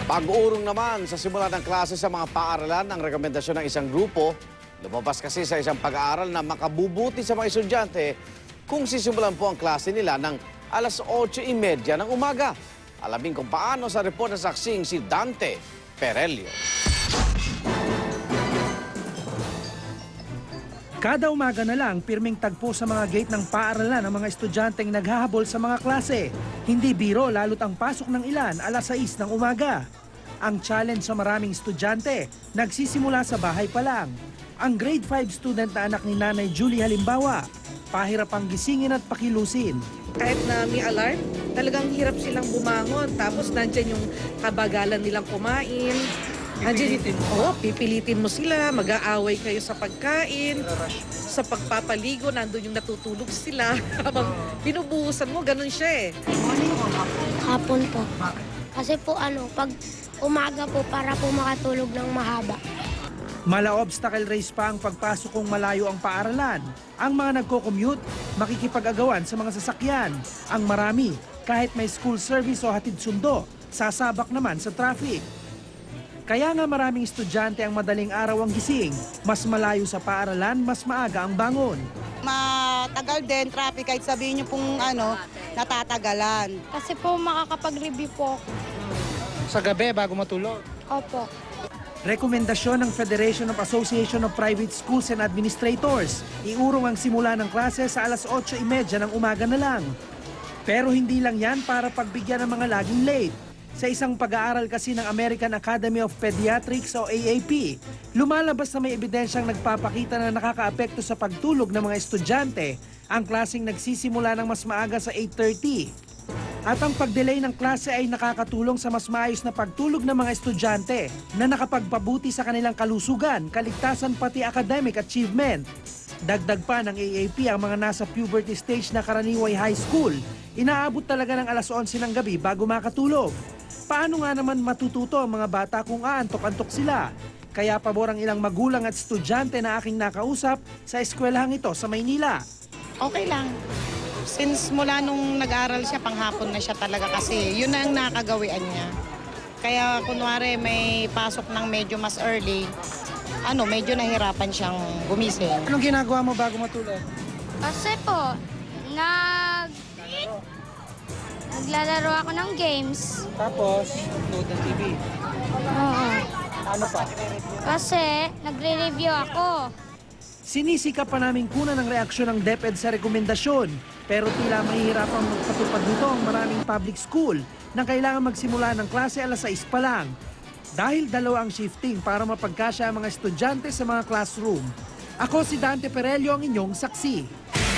Pag-uurong naman sa simula ng klase sa mga paaralan ang rekomendasyon ng isang grupo. Lumabas kasi sa isang pag-aaral na makabubuti sa mga estudyante kung sisimulan po ang klase nila ng alas 8:30 ng umaga. Alamin kung paano sa report na saksing si Dante Perelio. Kada umaga na lang, pirming tagpo sa mga gate ng paaralan ang mga estudyanteng naghahabol sa mga klase. Hindi biro lalo't ang pasok ng ilan alas 6 ng umaga. Ang challenge sa maraming estudyante, nagsisimula sa bahay pa lang. Ang grade 5 student na anak ni Nanay Julie halimbawa, pahirap ang gisingin at pakilusin. Kahit na may alarm, talagang hirap silang bumangon. Tapos nandyan yung kabagalan nilang kumain. Pipilitin mo sila, mag-aaway kayo sa pagkain, sa pagpapaligo, nandun yung natutulog sila. Habang binubuhusan mo, ganun siya eh. Hapon po. Kasi po pag umaga po para po makatulog ng mahaba. Mala obstacle race pa ang pagpasok kung malayo ang paaralan. Ang mga nagko-commute, makikipag-agawan sa mga sasakyan. Ang marami, kahit may school service o hatid sundo, sasabak naman sa traffic. Kaya nga maraming estudyante ang madaling araw ang gising. Mas malayo sa paaralan, mas maaga ang bangon. Matagal din traffic kahit sabihin niyo pong natatagalan. Kasi po makakapag-review po ako. Sa gabi bago matulog? Opo. Rekomendasyon ng Federation of Association of Private Schools and Administrators, iurong ang simula ng klase sa alas 8:30 ng umaga na lang. Pero hindi lang yan para pagbigyan ng mga laging late. Sa isang pag-aaral kasi ng American Academy of Pediatrics o AAP, lumalabas na may ebidensyang nagpapakita na nakakaapekto sa pagtulog ng mga estudyante ang klaseng nagsisimula ng mas maaga sa 8:30. At ang pag-delay ng klase ay nakakatulong sa mas maayos na pagtulog ng mga estudyante na nakapagpabuti sa kanilang kalusugan, kaligtasan pati academic achievement. Dagdag pa ng AAP ang mga nasa puberty stage na karaniway high school, inaabot talaga ng alas 11 ng gabi bago makatulog. Paano nga naman matututo ang mga bata kung aantok-antok sila? Kaya pabor ang ilang magulang at estudyante na aking nakausap sa eskwelahang ito sa Maynila. Okay lang. Since mula nung nag-aral siya, panghapon na siya talaga kasi yun na ang nakagawian niya. Kaya kunwari may pasok ng medyo mas early, medyo nahirapan siyang gumising. Anong ginagawa mo bago matulog? Kasi po, naglalaro ako ng games. Tapos, nood ng TV. Oo. Ano pa? Kasi nagre-review ako. Sinisika pa namin kunan ng reaksyon ng DepEd sa rekomendasyon, pero tila mahihirapang magpatupad nito ang maraming public school na kailangan magsimula ng klase alas 6 pa lang. Dahil dalawa ang shifting para mapagkasya ang mga estudyante sa mga classroom. Ako si Dante Perelio, ang inyong saksi.